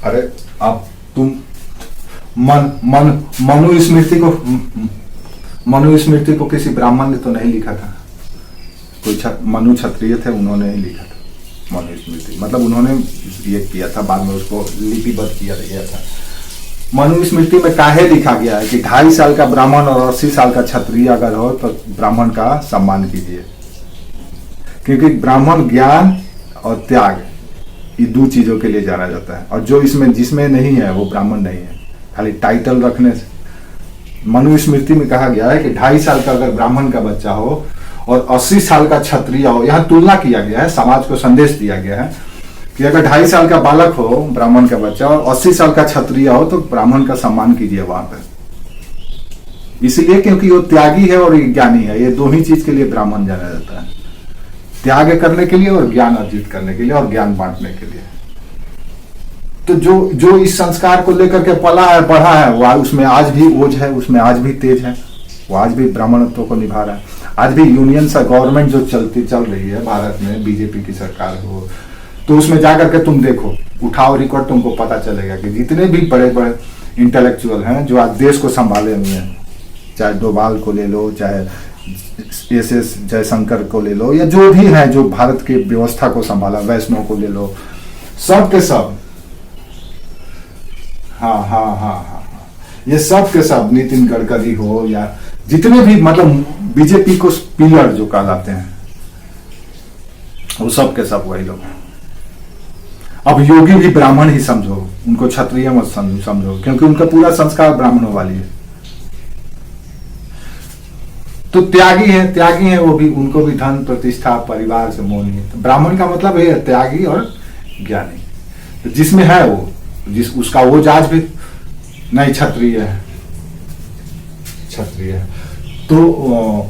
अरे आप तुम मन मन मनुस्मृति को किसी ब्राह्मण ने तो नहीं लिखा था। कोई मनु क्षत्रिय थे, उन्होंने ही लिखा था मनुस्मृति। मतलब उन्होंने ये किया था, बाद में उसको लिपिबद्ध किया गया था। मनुस्मृति में काहे लिखा गया है कि 2.5 साल का ब्राह्मण और 80 साल का क्षत्रिय अगर हो तो ब्राह्मण का सम्मान कीजिए। क्योंकि ब्राह्मण ज्ञान और त्याग, ये 2 चीजों के लिए जाना जाता है। और जो इसमें जिसमें नहीं है वो ब्राह्मण नहीं है, खाली टाइटल रखने से। मनुस्मृति में कहा गया है कि 2.5 साल का अगर ब्राह्मण का बच्चा हो और 80 साल का क्षत्रिय हो, यहाँ तुलना किया गया है, समाज को संदेश दिया गया है कि अगर 2.5 साल का बालक हो ब्राह्मण का बच्चा और 80 साल का क्षत्रिय हो तो ब्राह्मण का सम्मान कीजिए वहां पर। इसलिए क्योंकि वो त्यागी है और ज्ञानी है, ये 2 ही चीज के लिए ब्राह्मण जाना जाता है, त्याग करने के लिए और ज्ञान अर्जित करने के लिए और ज्ञान बांटने के लिए। तो जो इस संस्कार को लेकर के पला है, बढ़ा है, वो उसमें आज भी ओज है, उसमें आज भी तेज है, वो आज भी ब्राह्मणत्व को निभा रहा है। आज भी यूनियन सा गवर्नमेंट जो चल रही है भारत में, बीजेपी की सरकार हो, तो उसमें जाकर के तुम देखो, उठाओ रिकॉर्ड, तुमको पता चलेगा कि जितने भी बड़े बड़े इंटेलेक्चुअल हैं जो आज देश को संभाले हुए हैं, चाहे डोभाल को ले लो, चाहे एस जयशंकर को ले लो, या जो भी है जो भारत की व्यवस्था को संभाला, वैष्णव को ले लो, सब के सब, हाँ, ये सब के सब, नितिन गडकरी हो या जितने भी मतलब बीजेपी को पिलर जो कहलाते हैं, वो सब के सब वही लोग हैं। अब योगी भी ब्राह्मण ही समझो, उनको क्षत्रिय मत समझो, क्योंकि उनका पूरा संस्कार ब्राह्मणों वाली है। तो त्यागी है वो भी, उनको भी धन प्रतिष्ठा परिवार से मोह नहीं है। तो ब्राह्मण का मतलब है त्यागी और ज्ञानी, तो जिसमें है वो, उसका वो आज भी नहीं क्षत्रिय है, तो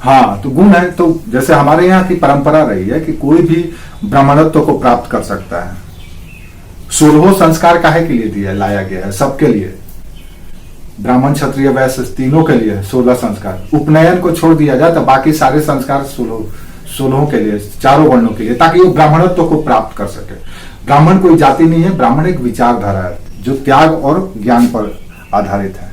हाँ, तो गुण है। तो जैसे हमारे यहाँ की परंपरा रही है कि कोई भी ब्राह्मणत्व को प्राप्त कर सकता है। 16 संस्कार काहे के लिए दिया लाया गया है, सबके लिए, ब्राह्मण क्षत्रिय वैश्य तीनों के लिए 16 संस्कार। उपनयन को छोड़ दिया जाए तो बाकी सारे संस्कार 16 के लिए, चारों वर्णों के लिए, ताकि वो ब्राह्मणत्व को प्राप्त कर सके। ब्राह्मण कोई जाति नहीं है, ब्राह्मण एक विचारधारा है जो त्याग और ज्ञान पर आधारित है।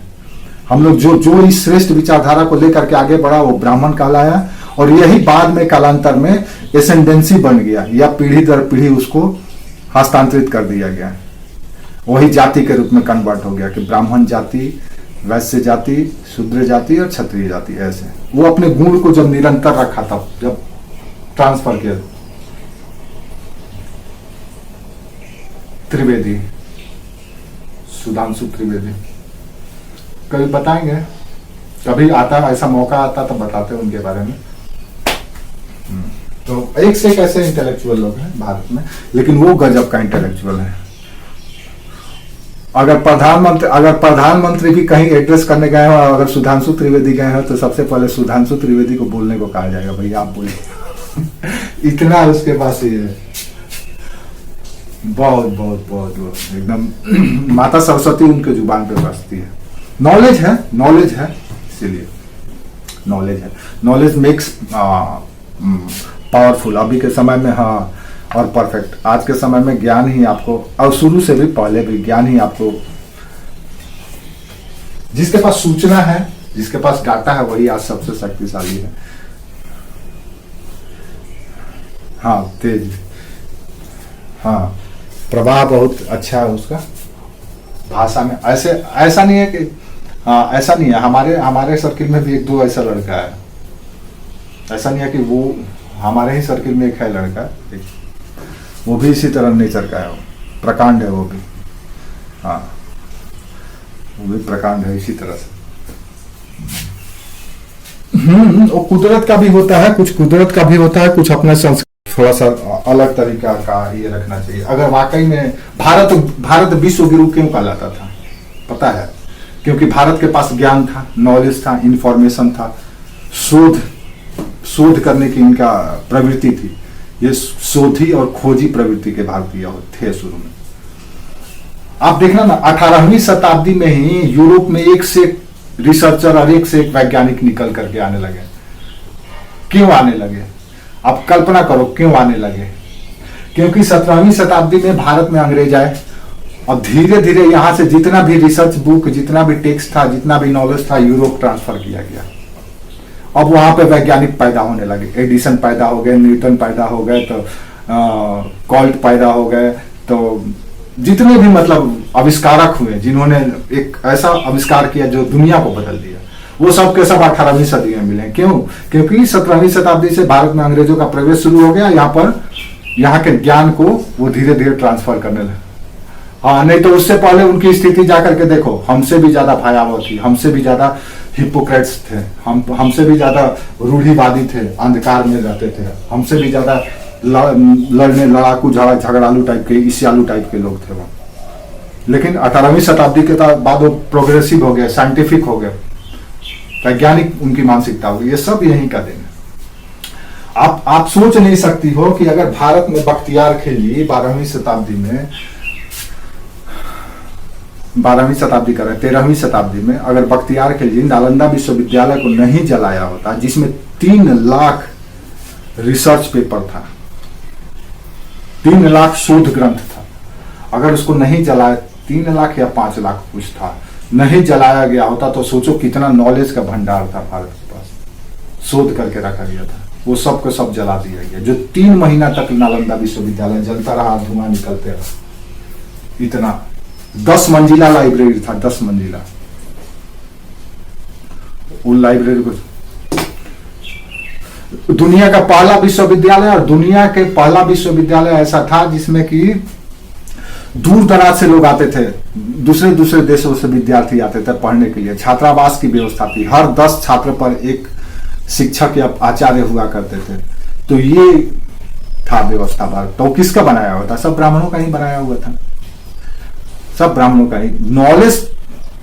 हम लोग जो इस श्रेष्ठ विचारधारा को लेकर के आगे बढ़ा वो ब्राह्मण कहलाया, और यही बाद में कालांतर में एसेंडेंसी बन गया, या पीढ़ी दर पीढ़ी उसको हस्तांतरित कर दिया गया, वही जाति के रूप में कन्वर्ट हो गया कि ब्राह्मण जाति, वैश्य जाति, शूद्र जाति और क्षत्रिय जाति। ऐसे वो अपने गुण को जब निरंतर रखा था, जब ट्रांसफर किया। त्रिवेदी, सुधांशु त्रिवेदी, कभी बताएंगे, कभी आता ऐसा मौका आता तो बताते हैं उनके बारे में। तो एक से एक ऐसे इंटेलेक्चुअल लोग हैं भारत में, लेकिन वो गजब का इंटेलेक्चुअल है। अगर प्रधानमंत्री भी कहीं एड्रेस करने गए हो, अगर सुधांशु त्रिवेदी गए हो, तो सबसे पहले सुधांशु त्रिवेदी को बोलने को कहा जाएगा, भैया आप बोलिए। इतना उसके पास ये है, बहुत एकदम माता सरस्वती उनके जुबान पे बसती है। नॉलेज है, इसीलिए नॉलेज मेक्स पावरफुल अभी के समय में। हाँ, और परफेक्ट आज के समय में ज्ञान ही आपको, और शुरू से भी पहले भी ज्ञान ही आपको, जिसके पास सूचना है, जिसके पास डाटा है, वही आज सबसे शक्तिशाली है। हाँ, तेज, हाँ, प्रवाह बहुत अच्छा है उसका भाषा में। ऐसा नहीं है कि, हाँ, ऐसा नहीं है, हमारे सर्किल में भी 1-2 ऐसा लड़का है। ऐसा नहीं है कि वो हमारे ही सर्किल में एक है लड़का, वो भी इसी तरह नेचर का है, प्रकांड है वो भी। हाँ, वो भी प्रकांड है इसी तरह से। वो कुदरत का भी होता है, कुछ अपना संस्कार थोड़ा सा अलग तरीका का ये रखना चाहिए। अगर वाकई में भारत विश्व गुरु क्यों कहलाता था पता है? क्योंकि भारत के पास ज्ञान था, नॉलेज था, इंफॉर्मेशन था, शोध करने की इनका प्रवृत्ति थी। ये शोधी और खोजी प्रवृत्ति के भारतीय थे शुरू में। आप देखना ना, 18वीं शताब्दी में ही यूरोप में एक से एक रिसर्चर और एक से एक वैज्ञानिक निकल करके आने लगे। क्यों आने लगे? आप कल्पना करो क्यों आने लगे? क्योंकि 17वीं शताब्दी में भारत में अंग्रेज आए और धीरे धीरे यहाँ से जितना भी रिसर्च बुक, जितना भी टेक्स्ट था, जितना भी नॉलेज था, यूरोप ट्रांसफर किया गया। अब वहां पे वैज्ञानिक पैदा होने लगे, एडिसन पैदा हो गए, न्यूटन पैदा हो गए, तो कॉल्ट पैदा हो गए, तो जितने भी मतलब आविष्कारक हुए जिन्होंने एक ऐसा आविष्कार किया जो दुनिया को बदल दिया, वो सब के सब 18वीं सदी में मिले। क्यों? क्योंकि 17वीं शताब्दी से भारत में अंग्रेजों का प्रवेश शुरू हो गया, यहाँ के ज्ञान को वो धीरे धीरे ट्रांसफर करने लगे। हाँ, नहीं तो उससे पहले उनकी स्थिति जाकर के देखो, हमसे भी ज्यादा भयावह थी, हमसे भी ज्यादा हिपोक्रेट्स थे, हमसे भी ज्यादा रूढ़िवादी थे, अंधकार में रहते थे, हमसे भी ज्यादा लड़ने लड़ाकू झगड़ालू टाइप के, ईर्ष्यालु टाइप के लोग थे वो। लेकिन 18वीं शताब्दी के बाद वो प्रोग्रेसिव हो गए, साइंटिफिक हो गए, वैज्ञानिक उनकी मानसिकता हो गई। ये सब यहीं का देन है। आप सोच नहीं सकती हो कि अगर भारत में बख्तियार खिलजी 13वीं शताब्दी में अगर बख्तियार खिलजी नालंदा विश्वविद्यालय को नहीं जलाया होता, जिसमें 3 लाख रिसर्च पेपर था, 3 लाख शोध ग्रंथ था, अगर उसको नहीं जलाया, 3 लाख या 5 लाख कुछ था, नहीं जलाया गया होता, तो सोचो कितना नॉलेज का भंडार था भारत के पास, शोध करके रखा गया था, वो सब को सब जला दिया गया। जो 3 महीना तक नालंदा विश्वविद्यालय जलता रहा, धुआं निकलते रहा, इतना 10 मंजिला लाइब्रेरी था, 10 मंजिला। उन लाइब्रेरी को दुनिया का पहला विश्वविद्यालय, और दुनिया के पहला विश्वविद्यालय ऐसा था जिसमें कि दूर दराज से लोग आते थे, दूसरे दूसरे देशों से विद्यार्थी आते थे पढ़ने के लिए। छात्रावास की व्यवस्था थी, हर 10 छात्र पर एक शिक्षक या आचार्य हुआ करते थे। तो ये था व्यवस्था भारत। तो किसका बनाया हुआ था? सब ब्राह्मणों का ही बनाया हुआ था, सब ब्राह्मणों का ही। नॉलेज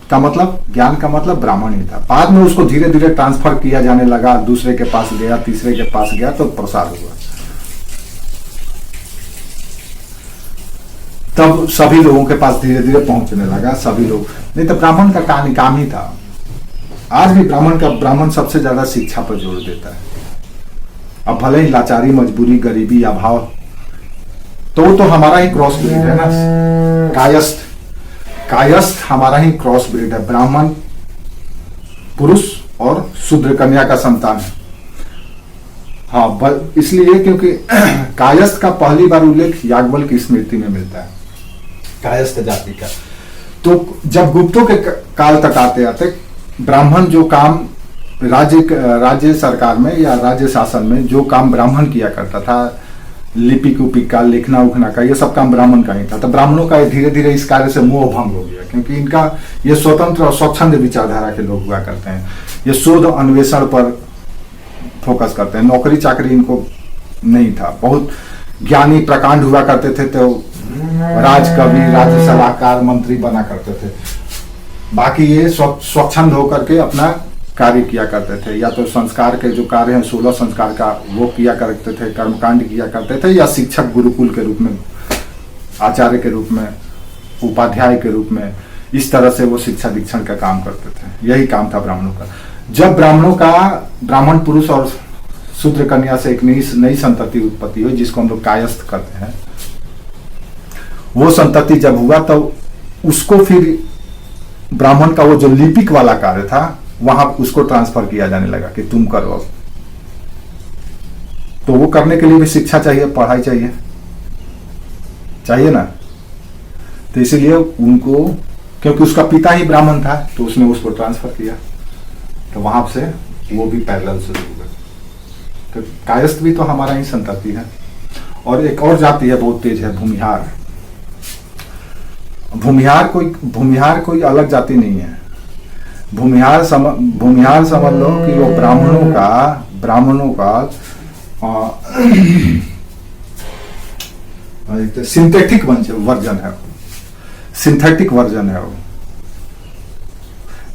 का मतलब, ज्ञान का मतलब ब्राह्मण ही था। बाद में उसको धीरे धीरे ट्रांसफर किया जाने लगा, दूसरे के पास गया, तीसरे के पास गया, तो प्रसार हुआ। तब सभी लोगों के पास धीरे धीरे पहुंचने लगा, सभी लोग। नहीं तो ब्राह्मण का काम ही था। आज भी ब्राह्मण सबसे ज्यादा शिक्षा पर जोर देता है। अब भले ही लाचारी, मजबूरी, गरीबी, अभाव, तो हमारा ही क्रॉस ब्रीड है ना। कायस्थ हमारा ही क्रॉस ब्रीड है। ब्राह्मण पुरुष और शूद्र कन्या का संतान है। हाँ, इसलिए क्योंकि कायस्थ का पहली बार उल्लेख याज्ञवल्क्य की स्मृति में मिलता है, कायस्थ जाति का। तो जब गुप्तों के काल तक आते आते ब्राह्मण जो काम राज्य सरकार में या राज्य शासन में जो काम ब्राह्मण किया करता था, लिपिक उपिक का, लिखना उखना का, ये सब काम ब्राह्मण का ही था। तो ब्राह्मणों का धीरे धीरे इस कार्य से मोह भंग हो गया, क्योंकि इनका ये स्वतंत्र और स्वच्छंद विचारधारा के लोग हुआ करते हैं। ये शोध अन्वेषण पर फोकस करते हैं, नौकरी चाकरी इनको नहीं था। बहुत ज्ञानी प्रकांड हुआ करते थे, तो राजकवि, राज्य सलाहकार, मंत्री बना करते थे। बाकी ये स्वच्छंद होकर के अपना कार्य किया करते थे। या तो संस्कार के जो कार्य हैं, 16 संस्कार का, वो किया करते थे, कर्मकांड किया करते थे, या शिक्षक गुरुकुल के रूप में, आचार्य के रूप में, उपाध्याय के रूप में, इस तरह से वो शिक्षा दीक्षण का काम करते थे। यही काम था ब्राह्मणों का। जब ब्राह्मण पुरुष और शूद्र कन्या से एक नई संतति उत्पत्ति हुई, जिसको हम लोग कायस्थ करते हैं, वो संतति जब हुआ तब उसको फिर ब्राह्मण का वो जो लिपिक वाला कार्य था, वहां उसको ट्रांसफर किया जाने लगा कि तुम करो। तो वो करने के लिए भी शिक्षा चाहिए, पढ़ाई चाहिए ना। तो इसीलिए उनको, क्योंकि उसका पिता ही ब्राह्मण था, तो उसने उसको ट्रांसफर किया। तो वहां से वो भी पैरेलल शुरू हो गए। तो कायस्थ भी तो हमारा ही संतति है। और एक और जाति है, बहुत तेज है, भूमिहार। भूमिहार कोई अलग जाति नहीं है। भूमिहार समझ लो कि वो ब्राह्मणों का सिंथेटिक वर्जन है। सिंथेटिक वर्जन है वो।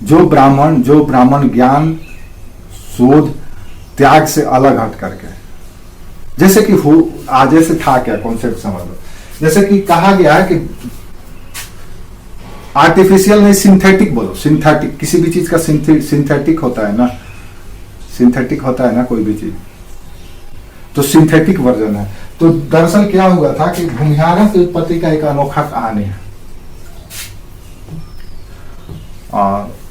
जो ब्राह्मण ज्ञान, शोध, त्याग से अलग हट करके, जैसे कि जैसे था क्या कॉन्सेप्ट समझ लो। जैसे कि कहा गया है कि आर्टिफिशियल नहीं, सिंथेटिक बोलो। सिंथेटिक, किसी भी चीज का सिंथेटिक होता है ना, सिंथेटिक होता है ना कोई भी चीज, तो सिंथेटिक वर्जन है। तो दरअसल क्या हुआ था कि भूमिहारों की उत्पत्ति का एक अनोखा कहानी है।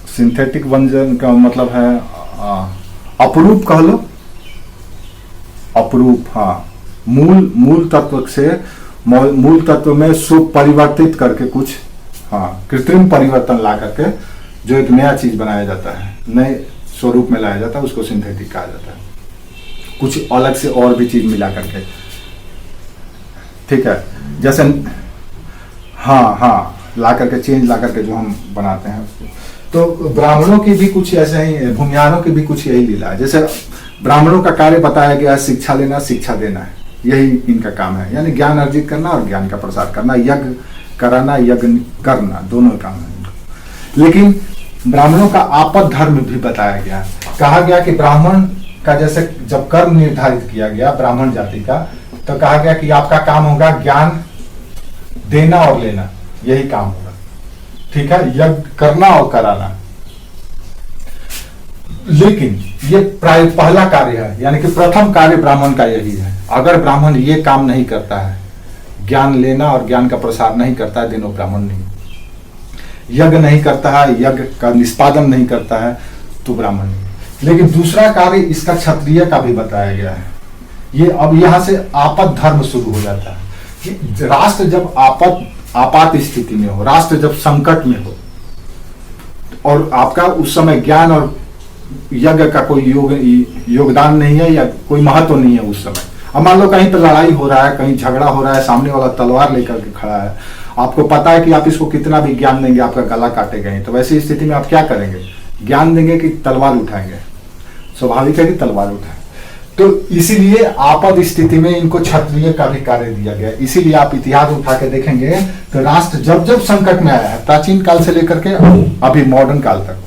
सिंथेटिक व्यंजन का मतलब है अपरूप कह लो, अपरूप, हाँ, मूल तत्व से मूल तत्व में सुपरिवर्तित करके कुछ, हाँ, कृत्रिम परिवर्तन ला करके जो एक नया चीज बनाया जाता है, नए स्वरूप में लाया जाता है, उसको सिंथेटिक कहा जाता है। कुछ अलग से और भी चीज मिला करके, ठीक है, जैसे हाँ ला करके, चेंज ला करके जो हम बनाते हैं उसको। तो ब्राह्मणों की भी कुछ ऐसे ही, भूमिहारों की भी कुछ यही लीला है। जैसे ब्राह्मणों का कार्य बताया गया है शिक्षा लेना, शिक्षा देना है, यही इनका काम है, यानी ज्ञान अर्जित करना और ज्ञान का प्रसार करना, यज्ञ कराना, यज्ञ करना, दोनों काम है इनको। लेकिन ब्राह्मणों का आपद धर्म भी बताया गया, कहा गया कि ब्राह्मण का जैसे जब कर्म निर्धारित किया गया ब्राह्मण जाति का, तो कहा गया कि आपका काम होगा ज्ञान देना और लेना, यही काम होगा, ठीक है, यज्ञ करना और कराना। लेकिन ये प्राय पहला कार्य है, यानी कि प्रथम कार्य ब्राह्मण का यही है। अगर ब्राह्मण ये काम नहीं करता है, ज्ञान लेना और ज्ञान का प्रसार नहीं करता है, दिनों ब्राह्मण नहीं, यज्ञ नहीं करता है, यज्ञ का निष्पादन नहीं करता है, तो ब्राह्मण नहीं। लेकिन दूसरा कार्य इसका क्षत्रिय का भी बताया गया है। ये अब यहां से आपद धर्म शुरू हो जाता है कि राष्ट्र जब आपात स्थिति में हो, राष्ट्र जब संकट में हो, और आपका उस समय ज्ञान और यज्ञ का कोई योगदान नहीं है या कोई महत्व नहीं है उस समय। अब मान लो कहीं पर लड़ाई हो रहा है, कहीं झगड़ा हो रहा है, सामने वाला तलवार लेकर के खड़ा है, आपको पता है कि आप इसको कितना भी ज्ञान देंगे आपका गला काटेगा ही, तो वैसी स्थिति में आप क्या करेंगे? ज्ञान देंगे कि तलवार उठाएंगे? स्वाभाविक है कि तलवार उठाए। तो इसीलिए आपद स्थिति में इनको क्षत्रिय का भी कार्य दिया गया। इसीलिए आप इतिहास उठा के देखेंगे तो राष्ट्र जब जब संकट में आया है, प्राचीन काल से लेकर के अभी मॉडर्न काल तक,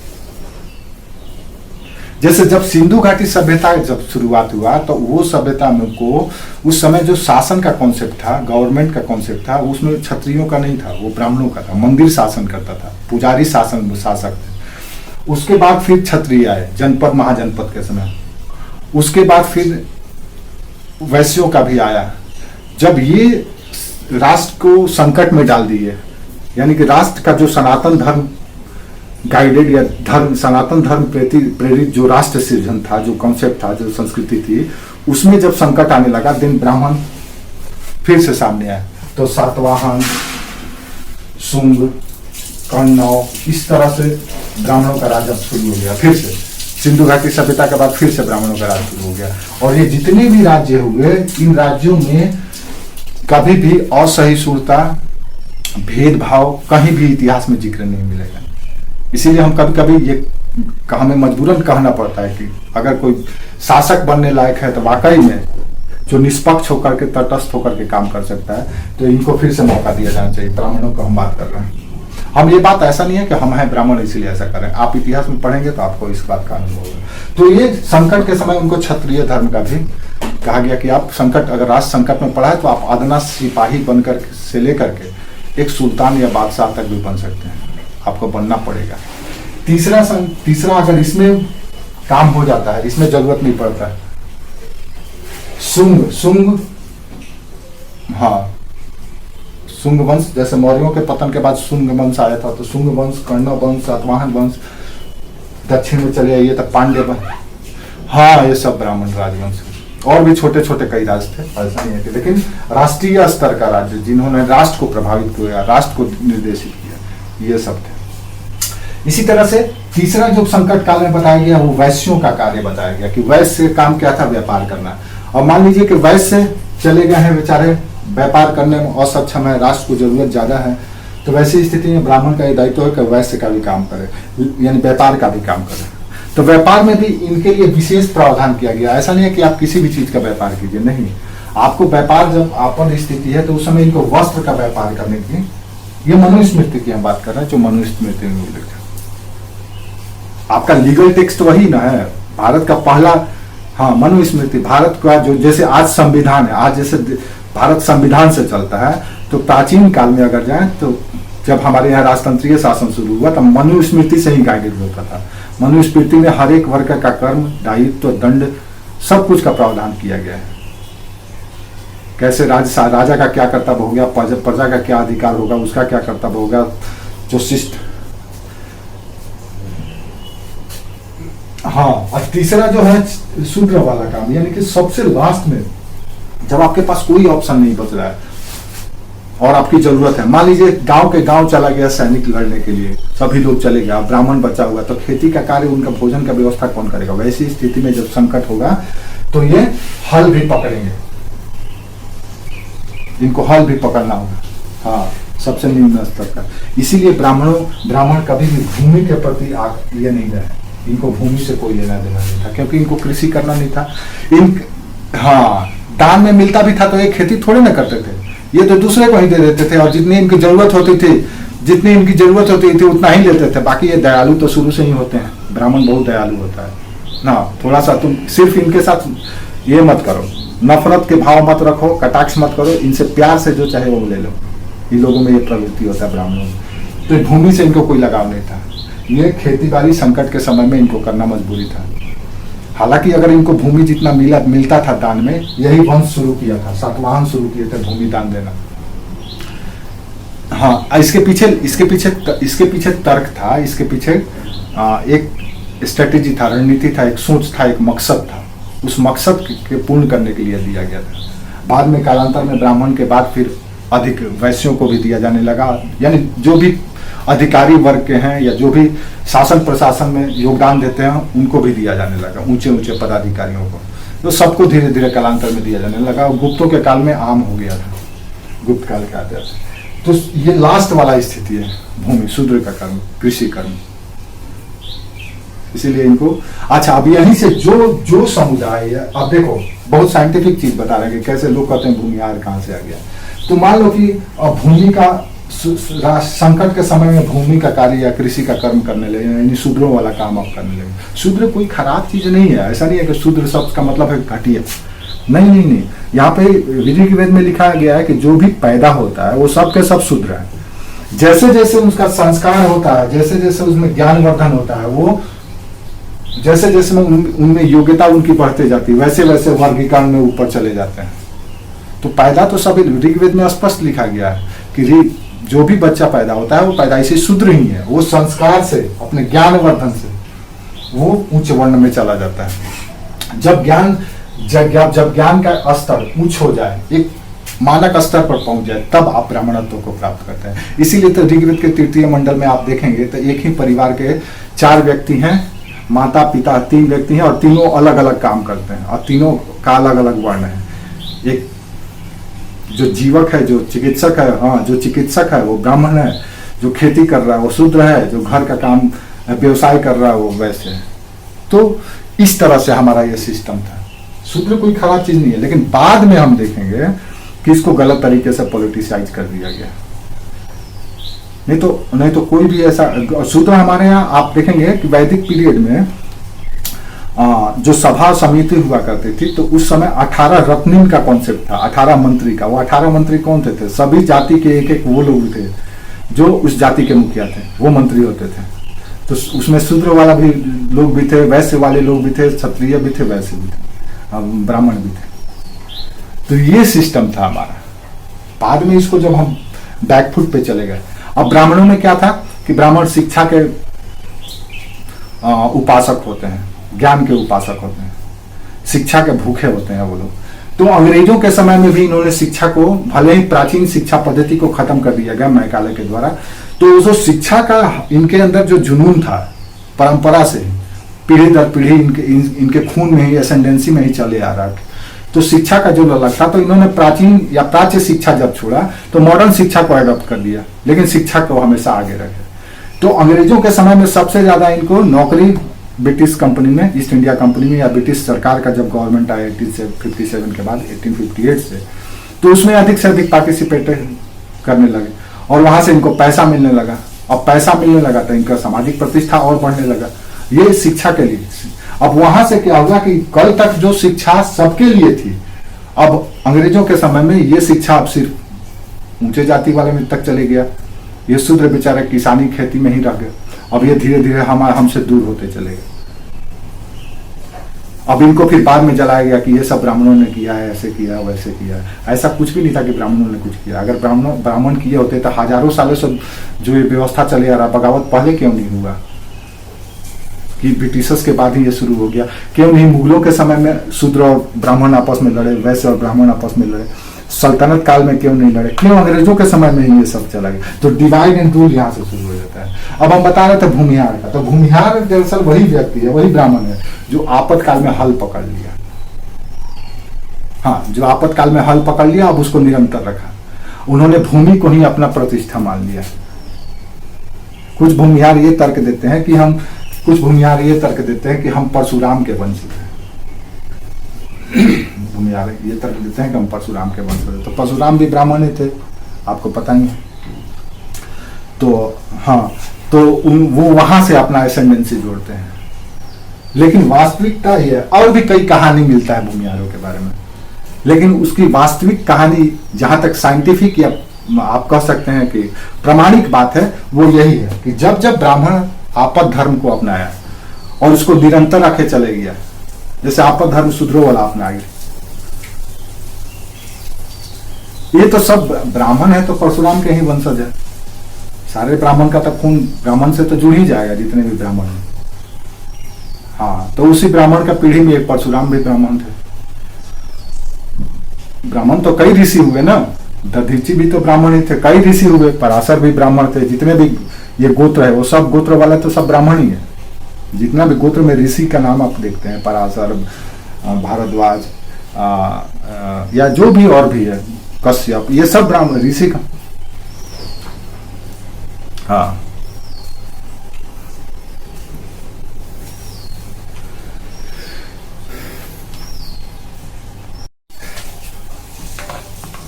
जैसे जब सिंधु घाटी सभ्यता जब शुरुआत हुआ तो वो सभ्यता में को उस समय जो शासन का कॉन्सेप्ट था, गवर्नमेंट का कॉन्सेप्ट था, उसमें क्षत्रियों का नहीं था, वो ब्राह्मणों का था। मंदिर शासन करता था, पुजारी शासक थे। उसके बाद फिर क्षत्रिय आए जनपद महाजनपद के समय। उसके बाद फिर वैश्यों का भी आया। जब ये राष्ट्र को संकट में डाल दिए, यानी कि राष्ट्र का जो सनातन धर्म गाइडेड या धर्म, सनातन धर्म प्रेरित जो राष्ट्र सृजन था, जो कॉन्सेप्ट था, जो संस्कृति थी, उसमें जब संकट आने लगा, दिन ब्राह्मण फिर से सामने आए। तो सातवाहन, शुंग, कण्व, इस तरह से ब्राह्मणों का राज शुरू हो गया। फिर से सिंधु घाटी सभ्यता के बाद फिर से ब्राह्मणों का राज शुरू हो गया। और ये जितने भी राज्य हुए, इन राज्यों में कभी भी असहिष्णुता, भेदभाव कहीं भी इतिहास में जिक्र नहीं मिलेगा। इसीलिए हम कभी कभी ये हमें मजबूरन कहना पड़ता है कि अगर कोई शासक बनने लायक है तो वाकई में जो निष्पक्ष होकर के, तटस्थ होकर के काम कर सकता है, तो इनको फिर से मौका दिया जाना चाहिए। ब्राह्मणों को हम बात कर रहे हैं, हम ये बात ऐसा नहीं है कि हम हैं ब्राह्मण इसीलिए ऐसा कर रहे हैं। आप इतिहास में पढ़ेंगे तो आपको इस बात का अनुभव होगा। तो ये संकट के समय उनको क्षत्रिय धर्म का भी कहा गया कि आप संकट, अगर राष्ट्र संकट में पड़ा है तो आप अदना सिपाही बनकर से लेकर के एक सुल्तान या बादशाह तक भी बन सकते हैं, आपको बनना पड़ेगा। तीसरा अगर इसमें काम हो जाता है, इसमें जरूरत नहीं पड़ता है। शुंग, हाँ, शुंग वंश, जैसे मौर्यों के पतन के बाद शुंग वंश आया था, तो शुंग वंश, कण्व वंश, सातवाहन वंश, दक्षिण में चले आइए तब पांड्य वंश, हाँ, ये सब ब्राह्मण राजवंश। और भी छोटे छोटे कई राज्य थे, ऐसा नहीं है कि, लेकिन राष्ट्रीय स्तर का राज्य जिन्होंने राष्ट्र को प्रभावित किया, राष्ट्र को निर्देशित किया, ये सब थे। इसी तरह से तीसरा जो संकट काल में बताया गया वो वैश्यों का कार्य बताया गया कि वैश्य का काम क्या था? व्यापार करना। और मान लीजिए कि वैश्य चले गए हैं बेचारे, व्यापार करने में असक्षम है, राष्ट्र को जरूरत ज्यादा है, तो वैसी स्थिति में ब्राह्मण का ये दायित्व है कि वैश्य का भी काम करे, यानी व्यापार का भी काम करे। तो व्यापार में भी इनके लिए विशेष प्रावधान किया गया। ऐसा नहीं है कि आप किसी भी चीज का व्यापार कीजिए, नहीं, आपको व्यापार जब आपद स्थिति है तो उस समय इनको वस्त्र का व्यापार करने की, ये मनुस्मृति की हम बात कर रहे हैं, जो मनुस्मृति में उल्लेख है। आपका लीगल टेक्स्ट वही ना है, भारत का पहला, हाँ, मनुस्मृति, भारत का जो, जैसे आज संविधान है, आज जैसे भारत संविधान से चलता है, तो प्राचीन काल में अगर जाए तो जब हमारे यहाँ राजतंत्रीय शासन शुरू हुआ तब मनुस्मृति से ही गाइडेड होता था। मनुस्मृति में हर एक वर्ग का कर्म, दायित्व, दंड सब कुछ का प्रावधान किया गया है। कैसे राजा का क्या कर्तव्य हो गया, प्रजा का क्या अधिकार होगा, उसका क्या कर्तव्य होगा, जो शिष्ट। हाँ, और तीसरा जो है शूद्र वाला काम, यानी कि सबसे लास्ट में जब आपके पास कोई ऑप्शन नहीं बच रहा है और आपकी जरूरत है, मान लीजिए गांव के गांव चला गया सैनिक लड़ने के लिए, सभी लोग चले गए, ब्राह्मण बचा हुआ, तो खेती का कार्य, उनका भोजन का व्यवस्था कौन करेगा? वैसी स्थिति में जब संकट होगा तो ये हल भी पकड़ेंगे, इनको हल भी पकड़ना होगा। हाँ, सबसे निम्न स्तर का। इसीलिए ब्राह्मण कभी भी भूमि के प्रति ये नहीं रहे, इनको भूमि से कोई लेना देना नहीं था, क्योंकि इनको कृषि करना नहीं था। हाँ, दान में मिलता भी था तो ये खेती थोड़े ना करते थे, ये तो दूसरे को ही दे देते थे, और जितनी इनकी जरूरत होती थी उतना ही लेते थे। बाकी ये दयालु तो शुरू से ही होते हैं, ब्राह्मण बहुत दयालु होता है ना। थोड़ा सा तुम सिर्फ इनके साथ ये मत करो, नफरत के भाव मत रखो, कटाक्ष मत करो, इनसे प्यार से जो चाहे वो ले लो। इन लोगों में ये प्रवृत्ति होता है ब्राह्मणों में। तो भूमि से इनको कोई लगाव नहीं था, ये खेती बाड़ी संकट के समय में इनको करना मजबूरी था। हालांकि अगर इनको भूमि जितना मिलता था दान में, यही वंश शुरू किया था, सातवाहन शुरू किए थे भूमि दान देना। हाँ, इसके पीछे तर्क था, इसके पीछे एक स्ट्रेटेजी था, रणनीति था, एक सोच था, एक मकसद था। उस मकसद के पूर्ण करने के लिए दिया गया था। बाद में कालांतर में ब्राह्मण के बाद फिर अधिक वैश्यों को भी दिया जाने लगा, यानी जो भी अधिकारी वर्ग के हैं या जो भी शासन प्रशासन में योगदान देते हैं उनको भी दिया जाने लगा, ऊंचे ऊंचे पदाधिकारियों को। तो सबको धीरे धीरे कालांतर में दिया जाने लगा, और गुप्तों के काल में आम हो गया था, गुप्त काल के आते आते। तो ये लास्ट वाला स्थिति है भूमि, शूद्र का कर्म, कृषि कर्म। इसीलिए इनको अच्छा, अब यहीं से जो समुदाय है, अब देखो बहुत साइंटिफिक चीज बता रहे हैं कि कैसे लोग कहते हैं भूमि यार कहाँ से आ गया। तो मान लो कि भूमि का संकट के समय में भूमि का कार्य या कृषि का कर्म करने लगे, यानी शूद्रों वाला काम आप करने लगे। शूद्र कोई खराब चीज नहीं है, ऐसा नहीं है कि शूद्र शब्द का मतलब है घटिया, नहीं। यहाँ पे ऋग्वेद में लिखा गया है कि जो भी पैदा होता है वो सब के सब शूद्र है। जैसे जैसे उसका संस्कार होता है, जैसे जैसे उसमें ज्ञानवर्धन होता है, वो जैसे जैसे उनमें योग्यता उनकी बढ़ते जाती है, वैसे वैसे वर्गीकरण में ऊपर चले जाते हैं। तो पैदा तो सभी ऋग्वेद में स्पष्ट लिखा गया है कि जो भी बच्चा पैदा होता है वो पैदाइशी शूद्र ही है, वो संस्कार से, अपने ज्ञानवर्धन से वो उच्च वर्ण में चला जाता है। जब ज्ञान का स्तर उच्च हो जाए, एक मानक स्तर पर पहुंच जाए, तब आप ब्राह्मणत्व को प्राप्त करते हैं। इसीलिए तो ऋग्वेद के तृतीय मंडल में आप देखेंगे तो एक ही परिवार के 4 व्यक्ति हैं, माता पिता 3 व्यक्ति हैं, और तीनों अलग अलग काम करते हैं, और तीनों का अलग अलग वर्ण है। एक जो जीवक है, जो चिकित्सक है, हाँ जो चिकित्सक है वो ब्राह्मण है, जो खेती कर रहा है वो शूद्र है, जो घर का काम व्यवसाय कर रहा है वो वैश्य है। तो इस तरह से हमारा ये सिस्टम था। शूद्र कोई खराब चीज नहीं है, लेकिन बाद में हम देखेंगे कि इसको गलत तरीके से पॉलिटिसाइज कर दिया गया। नहीं तो कोई भी ऐसा शूद्र हमारे यहाँ आप देखेंगे कि वैदिक पीरियड में जो सभा समिति हुआ करती थी, तो उस समय 18 रत्निन का कॉन्सेप्ट था, 18 मंत्री का। वो 18 मंत्री कौन थे? सभी जाति के एक वो लोग थे जो उस जाति के मुखिया थे, वो मंत्री होते थे। तो उसमें शूद्र वाला भी लोग भी थे, वैश्य वाले लोग भी थे, क्षत्रिय भी थे, वैश्य भी थे, ब्राह्मण भी थे। तो ये सिस्टम था हमारा। बाद में इसको जब हम बैकफुट पे चले गए, अब ब्राह्मणों में क्या था कि ब्राह्मण शिक्षा के उपासक होते हैं, ज्ञान के उपासक होते हैं, शिक्षा के भूखे होते हैं वो लोग। तो अंग्रेजों के समय में भी इन्होंने शिक्षा को, भले ही प्राचीन शिक्षा पद्धति को खत्म कर दिया गया मैकाले के द्वारा, तो जो शिक्षा का इनके अंदर जो जुनून था, परंपरा से पीढ़ी दर पीढ़ी इनके खून में ही, एसेंडेंसी में ही चले आ रहा था। तो शिक्षा का जो ललक था, तो इन्होंने प्राचीन या प्राच्य शिक्षा जब छोड़ा तो मॉडर्न शिक्षा को एडॉप्ट कर दिया, लेकिन शिक्षा को हमेशा आगे रखे। तो अंग्रेजों के समय में सबसे ज्यादा इनको नौकरी ब्रिटिश कंपनी में, ईस्ट इंडिया कंपनी में, या ब्रिटिश सरकार का जब गवर्नमेंट आया 1857 के बाद 1858 से, तो उसमें अधिक से अधिक पार्टिसिपेट करने लगे, और वहां से इनको पैसा मिलने लगा। अब पैसा मिलने लगा तो इनका सामाजिक प्रतिष्ठा और बढ़ने लगा, ये शिक्षा के लिए। अब वहां से क्या होगा कि कल तक जो शिक्षा सबके लिए थी, अब अंग्रेजों के समय में ये शिक्षा अब सिर्फ ऊंचे जाति वाले में तक चले गया। ये शूद्र बेचारे किसानी खेती में ही रह गए। अब ये धीरे धीरे हमसे दूर होते चले गए। अब इनको फिर बाद में जलाया गया कि ये सब ब्राह्मणों ने किया है, ऐसे किया वैसे किया। ऐसा कुछ भी नहीं था कि ब्राह्मणों ने कुछ किया। अगर ब्राह्मण किए होते तो हजारों सालों से जो ये व्यवस्था चले आ रहा, बगावत पहले क्यों नहीं हुआ कि ब्रिटिशर्स के बाद ही ये शुरू हो गया? क्यों नहीं मुगलों के समय में शूद्र और ब्राह्मण आपस में लड़े, वैश्य और ब्राह्मण आपस में लड़े? सल्तनत काल में क्यों नहीं लड़े? क्यों अंग्रेजों के समय में ही ये सब चला गया? तो डिवाइड एंड रूल यहाँ से शुरू हो जाता है। अब हम बता रहे थे भूमिहार का, तो भूमिहार दरअसल वही व्यक्ति है, वही ब्राह्मण है जो आपातकाल में हल पकड़ लिया। हाँ, जो आपातकाल में हल पकड़ लिया, अब उसको निरंतर रखा। उन्होंने भूमि को ही अपना प्रतिष्ठा मान लिया। कुछ भूमिहार ये तर्क देते हैं कि हम परशुराम के वंशज हैं। भूमिहार ये तर्क देते हैं कि हम परशुराम के वंशज हैं। तो परशुराम भी ब्राह्मण ही थे, आपको पता ही है। तो हाँ, तो वो वहां से अपना एसेंडेंसी जोड़ते हैं। लेकिन वास्तविकता ये है, और भी कई कहानी मिलता है भूमिहारों के बारे में, लेकिन उसकी वास्तविक कहानी जहां तक साइंटिफिक या आप कह सकते हैं कि प्रामाणिक बात है, वो यही है कि जब जब ब्राह्मण आपद धर्म को अपनाया और उसको निरंतर रखे चले गया, जैसे आपद धर्म शूद्रों वाला अपना गया, ये तो सब ब्राह्मण है तो परशुराम के ही वंशज है। सारे ब्राह्मण का तो खून ब्राह्मण से तो जुड़ ही जाएगा, जितने भी ब्राह्मण हैं। हाँ, तो उसी ब्राह्मण का पीढ़ी में एक परशुराम भी ब्राह्मण थे। ब्राह्मण तो कई ऋषि हुए ना, दधीची भी तो ब्राह्मण ही थे, कई ऋषि हुए, पराशर भी ब्राह्मण थे। जितने भी ये गोत्र है वो सब गोत्र वाला तो सब ब्राह्मण ही है। जितना भी गोत्र में ऋषि का नाम आप देखते हैं, पराशर, भारद्वाज या जो भी और भी है, कश्यप, ये सब ब्राह्मण ऋषि का। हाँ,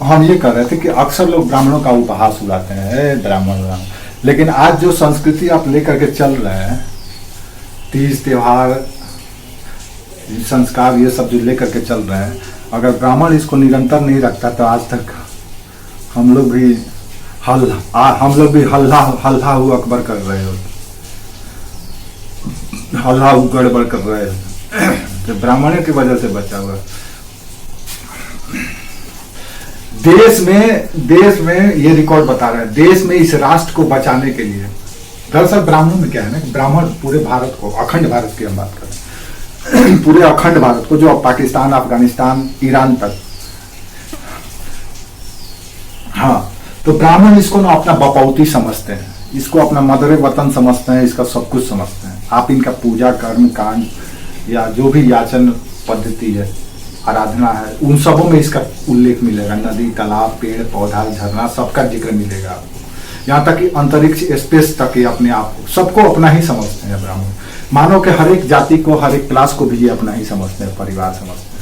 हम ये कह रहे थे कि अक्सर लोग ब्राह्मणों का उपहास उड़ाते हैं, ब्राह्मण। लेकिन आज जो संस्कृति आप लेकर के चल रहे हैं, तीज त्योहार, संस्कार, ये सब जो लेकर के चल रहे हैं, अगर ब्राह्मण इसको निरंतर नहीं रखता तो आज तक हम लोग भी हल्ला हु अकबर कर रहे हो, हल्ला हु गड़बड़ कर रहे हो। तो ब्राह्मणों की वजह से बचा हुआ। देश में ये रिकॉर्ड बता रहा है, देश में इस राष्ट्र को बचाने के लिए, दरअसल ब्राह्मणों में क्या है ना, ब्राह्मण पूरे भारत को, अखंड भारत की हम बात करें, पूरे अखंड भारत को, जो अब पाकिस्तान, अफगानिस्तान, ईरान तक, हाँ, तो ब्राह्मण इसको ना अपना बपौती समझते हैं, इसको अपना मदर वतन समझते हैं, इसका सब कुछ समझते हैं। आप इनका पूजा, कर्म कांड या जो भी याचन पद्धति है, आराधना है, उन सबों में इसका उल्लेख मिलेगा। नदी, तालाब, पेड़ पौधा, झरना, सबका जिक्र मिलेगा आपको। यहाँ तक कि अंतरिक्ष, स्पेस तक ये अपने आप को, सबको अपना ही समझते हैं ब्राह्मण। मानव के हर एक जाति को, हर एक क्लास को भी ये अपना ही समझते हैं, परिवार समझते हैं।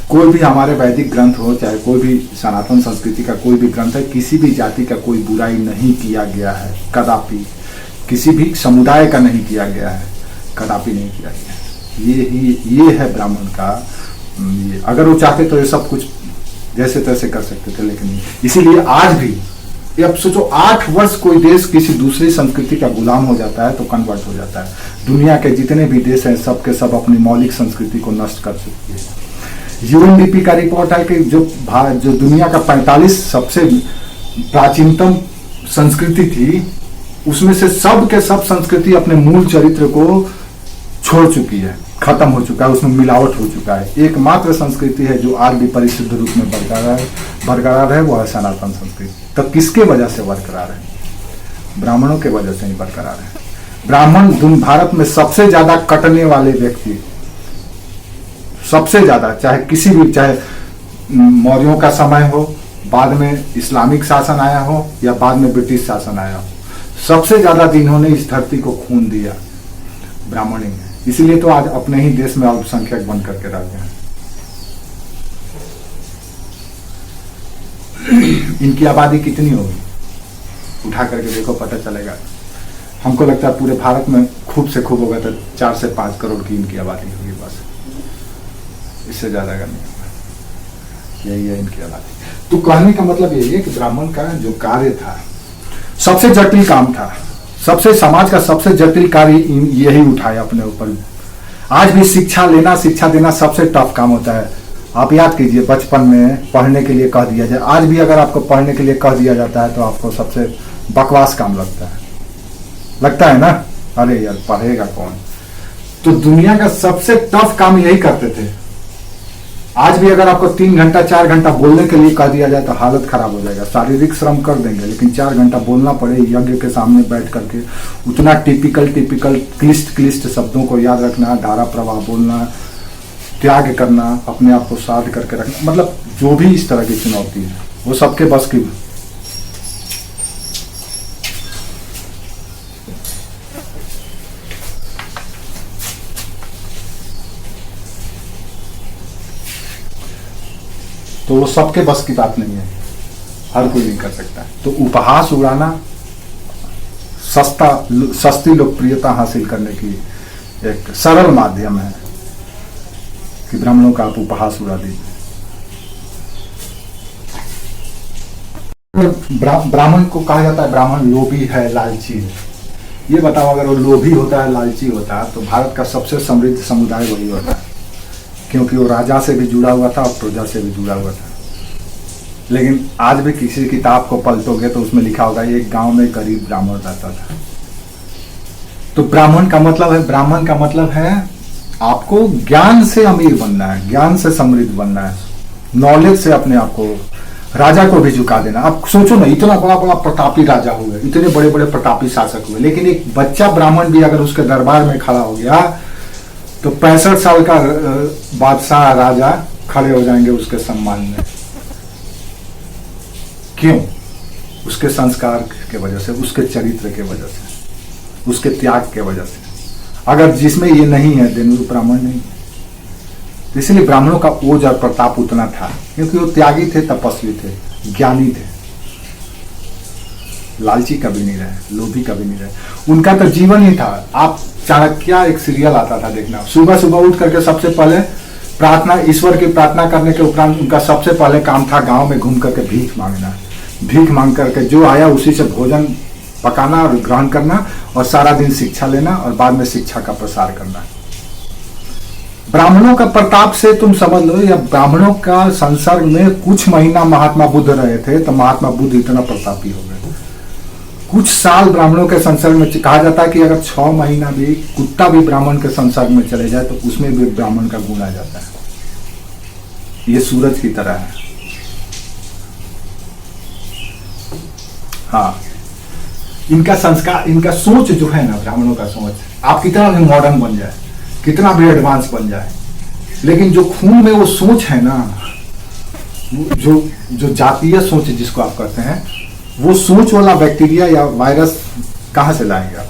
कोई भी हमारे वैदिक ग्रंथ हो, चाहे कोई भी सनातन संस्कृति का कोई भी ग्रंथ है, किसी भी जाति का कोई बुराई नहीं किया गया है, कदापि। किसी भी समुदाय का नहीं किया गया है, कदापि नहीं किया गया है। ये है ब्राह्मण का। ये अगर वो चाहते तो ये सब कुछ जैसे तैसे कर सकते थे, लेकिन नहीं। इसीलिए आज भी, अब सोचो, 8 वर्ष कोई देश किसी दूसरी संस्कृति का गुलाम हो जाता है तो कन्वर्ट हो जाता है। दुनिया के जितने भी देश हैं, सब के सब अपनी मौलिक संस्कृति को नष्ट कर चुकी है। यूएनडीपी का रिपोर्ट है कि जो दुनिया का 45 सबसे प्राचीनतम संस्कृति थी, उसमें से सब के सब संस्कृति अपने मूल चरित्र को छोड़ चुकी है, खत्म हो चुका है, उसमें मिलावट हो चुका है। एकमात्र संस्कृति है जो आज भी परिशुद्ध रूप में बरकरार है, वो है सनातन संस्कृति। तो किसके वजह से बरकरार है? ब्राह्मणों के वजह से ही बरकरार है। ब्राह्मण भारत में सबसे ज्यादा कटने वाले व्यक्ति, सबसे ज्यादा, चाहे किसी भी, चाहे मौर्यों का समय हो, बाद में इस्लामिक शासन आया हो या बाद में ब्रिटिश शासन आया हो, सबसे ज्यादा जिन्होंने इस धरती को खून दिया ब्राह्मण ही है। इसीलिए तो आज अपने ही देश में अल्पसंख्यक बन करके रह गए हैं। इनकी आबादी कितनी होगी, उठा करके देखो, पता चलेगा। हमको लगता है पूरे भारत में खूब से खूब होगा तो 4 से 5 करोड़ की इनकी आबादी होगी, बस, इससे ज्यादा अगर नहीं होगा। यही है इनकी आबादी। तो कहने का मतलब यही है कि ब्राह्मण का जो कार्य था, सबसे जटिल काम था, सबसे समाज का सबसे जटिल कार्य यही उठाया अपने ऊपर। आज भी शिक्षा लेना, शिक्षा देना सबसे टफ काम होता है। आप याद कीजिए, बचपन में पढ़ने के लिए कह दिया जाए, आज भी अगर आपको पढ़ने के लिए कह दिया जाता है तो आपको सबसे बकवास काम लगता है ना। अरे यार पढ़ेगा कौन। तो दुनिया का सबसे टफ काम यही करते थे। आज भी अगर आपको 3 घंटा 4 घंटा बोलने के लिए कह दिया जाए तो हालत खराब हो जाएगा। शारीरिक श्रम कर देंगे, लेकिन 4 घंटा बोलना पड़े यज्ञ के सामने बैठ करके, उतना टिपिकल क्लिष्ट शब्दों को याद रखना, धारा प्रवाह बोलना, त्याग करना, अपने आप को साध करके रखना, मतलब जो भी इस तरह की चुनौती है वो सबके बस की। तो वो सबके बस की बात नहीं है, हर कोई नहीं कर सकता। तो उपहास उड़ाना सस्ती लोकप्रियता हासिल करने की एक सरल माध्यम है कि ब्राह्मणों का आप उपहास उड़ा दीजिए। ब्राह्मण को कहा जाता है ब्राह्मण लोभी है, लालची है। ये बताओ, अगर वो लोभी होता है, लालची होता है, तो भारत का सबसे समृद्ध समुदाय वही होता है, क्योंकि वो राजा से भी जुड़ा हुआ था और प्रजा से भी जुड़ा हुआ था। लेकिन आज भी किसी किताब को पलटोगे तो उसमें लिखा होगा एक गांव में गरीब ब्राह्मण रहता था। तो ब्राह्मण का मतलब है आपको ज्ञान से अमीर बनना है, ज्ञान से समृद्ध बनना है, नॉलेज से अपने आप को, राजा को भी झुका देना। अब सोचो ना, इतना बड़ा बड़ा प्रतापी राजा हुए, इतने बड़े बड़े प्रतापी शासक हुए, लेकिन एक बच्चा ब्राह्मण भी अगर उसके दरबार में खड़ा हो गया तो 65 साल का बादशाह राजा खड़े हो जाएंगे उसके सम्मान में। क्यों? उसके संस्कार के वजह से, उसके चरित्र के वजह से, उसके त्याग के वजह से। अगर जिसमें ये नहीं है देन वो ब्राह्मण नहीं है। तो इसलिए ब्राह्मणों का ओज और प्रताप उतना था, क्योंकि वो त्यागी थे, तपस्वी थे, ज्ञानी थे, लालची कभी नहीं रहे, लोभी कभी नहीं रहे। उनका तो जीवन ही था। आप चाणक्य एक सीरियल आता था देखना, सुबह सुबह उठ करके सबसे पहले प्रार्थना, ईश्वर की प्रार्थना करने के उपरांत उनका सबसे पहले काम था गांव में घूम करके भीख मांगना। भीख मांग करके जो आया उसी से भोजन पकाना और ग्रहण करना, और सारा दिन शिक्षा लेना, और बाद में शिक्षा का प्रसार करना। ब्राह्मणों का प्रताप से तुम समझ लो, या ब्राह्मणों का संसर्ग में कुछ महीना महात्मा बुद्ध रहे थे तो महात्मा बुद्ध इतना प्रतापी हो गए। कुछ साल ब्राह्मणों के संसर्ग में, कहा जाता है कि अगर 6 महीना भी कुत्ता भी ब्राह्मण के संसर्ग में चले जाए तो उसमें भी ब्राह्मण का गुण आ जाता है। ये सूरज की तरह है। हाँ, इनका संस्कार, इनका सोच जो है ना, ब्राह्मणों का सोच, आप कितना भी मॉडर्न बन जाए, कितना भी एडवांस बन जाए, लेकिन जो खून में वो सोच है ना, जो जातीय सोच जिसको आप कहते हैं, वो सोच वाला बैक्टीरिया या वायरस कहां से लाएंगे आप?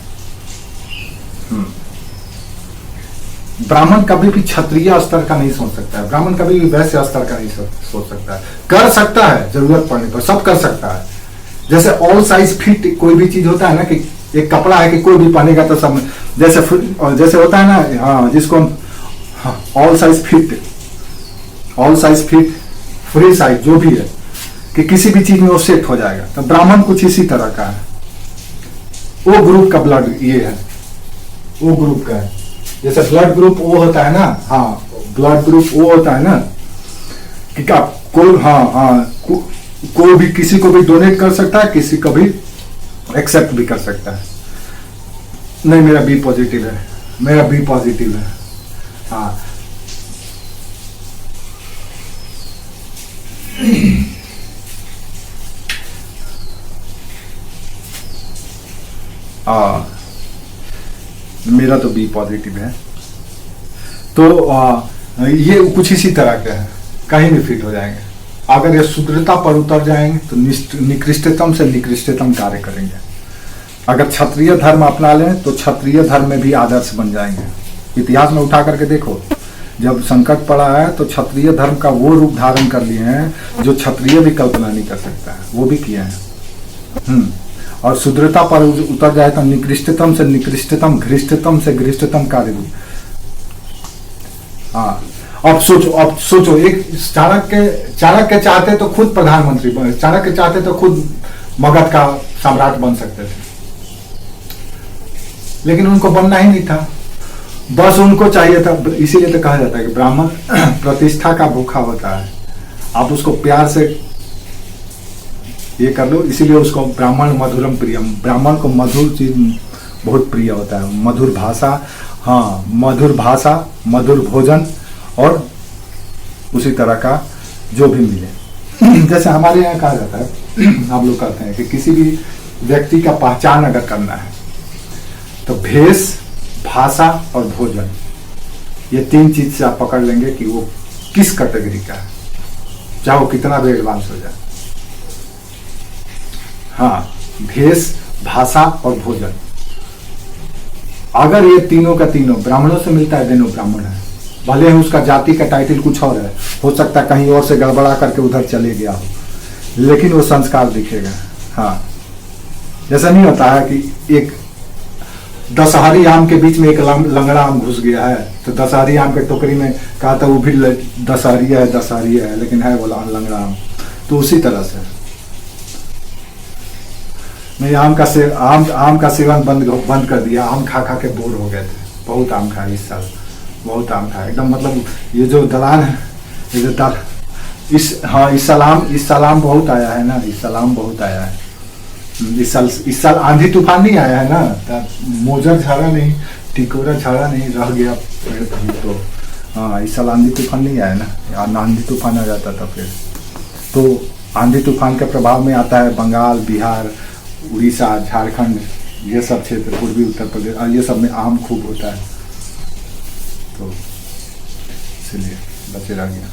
ब्राह्मण कभी भी क्षत्रिय स्तर का नहीं सोच सकता है, ब्राह्मण कभी भी वैश्य स्तर का नहीं सोच सकता है। कर सकता है जरूरत पड़ने पर, सब कर सकता है। जैसे ऑल साइज फिट कोई भी चीज होता है ना, कि एक कपड़ा है कि कोई भी पहनेगा तो सब, जैसे होता है ना, हाँ, जिसको all size fit free size जो भी है, कि किसी भी चीज में वो सेट हो जाएगा। तो ब्राह्मण कुछ इसी तरह का है। वो ग्रुप का ब्लड ये है, वो ग्रुप का है। जैसे ब्लड ग्रुप वो होता है ना, हाँ, ब्लड ग्रुप वो होता है ना कि क्या कोई भी किसी को भी डोनेट कर सकता है, किसी को भी एक्सेप्ट भी कर सकता है। नहीं, मेरा बी पॉजिटिव है, मेरा बी पॉजिटिव है, हाँ। मेरा तो बी पॉजिटिव है। तो ये कुछ इसी तरह का है, कहीं भी फिट हो जाएंगे। अगर ये शुद्रता पर उतर जाएंगे तो निकृष्टतम से निकृष्टतम कार्य करेंगे। अगर क्षत्रिय धर्म अपना लें तो क्षत्रिय धर्म में भी आदर्श बन जाएंगे। इतिहास में उठा करके देखो, जब संकट पड़ा है तो क्षत्रिय धर्म का वो रूप धारण कर लिए हैं जो क्षत्रिय भी कल्पना नहीं कर सकता है, वो भी किए हैं। और शुद्रता पर उतर जाए तो निकृष्टतम से निकृष्टतम, घृष्टतम से घृष्टतम कार्य भी। हाँ, अब सोचो एक चाणक्य चाहते तो खुद प्रधानमंत्री बने, चाणक्य चाहते तो खुद मगध का सम्राट बन सकते थे, लेकिन उनको बनना ही नहीं था। बस उनको चाहिए था, इसीलिए तो कहा जाता है कि ब्राह्मण प्रतिष्ठा का भूखा होता है। आप उसको प्यार से ये कर लो, इसीलिए उसको ब्राह्मण मधुरम प्रियम, ब्राह्मण को मधुर चीज बहुत प्रिय होता है, मधुर भाषा, हाँ मधुर भाषा, मधुर भोजन और उसी तरह का जो भी मिले। जैसे हमारे यहाँ कहा जाता है, आप लोग कहते हैं कि किसी भी व्यक्ति का पहचान अगर करना है तो भेष, भाषा और भोजन, ये 3 चीज से आप पकड़ लेंगे कि वो किस कैटेगरी का है, चाहे वो कितना भी एडवांस हो जाए। हाँ, भेष, भाषा और भोजन, अगर ये तीनों का तीनों ब्राह्मणों से मिलता है, दोनों ब्राह्मण है, भले ही उसका जाति का टाइटल कुछ और है, हो सकता है कहीं और से गड़बड़ा करके उधर चले गया हो, लेकिन वो संस्कार दिखेगा। हाँ, जैसा नहीं होता है कि एक दशहरी आम के बीच में एक लंगड़ा आम घुस गया है, तो दशहरी आम के टोकरी में कहा था वो भी दशहरी है, लेकिन है बोला लंगड़ा आम। तो उसी तरह से मैं आम का सेवन बंद कर दिया। आम खा के बोर हो गए थे, बहुत आम खाया इस साल, बहुत आम खाया एकदम। मतलब ये जो दलान है, ये जो इस सलाम बहुत आया है ना, इस सलाम बहुत आया है। इस साल आंधी तूफान नहीं आया है ना, मोजर झाड़ा नहीं, टिकोरा झाड़ा नहीं, रह गया पेड़ कहीं। तो हाँ, इस साल आंधी तूफान नहीं आया ना, आंधी तूफान आ जाता था फिर। तो आंधी तूफान के प्रभाव में आता है बंगाल, बिहार, उड़ीसा, झारखंड, ये सब क्षेत्र, पूर्वी उत्तर प्रदेश, और ये सब में आम खूब होता है, तो इसलिए बचे रह गया।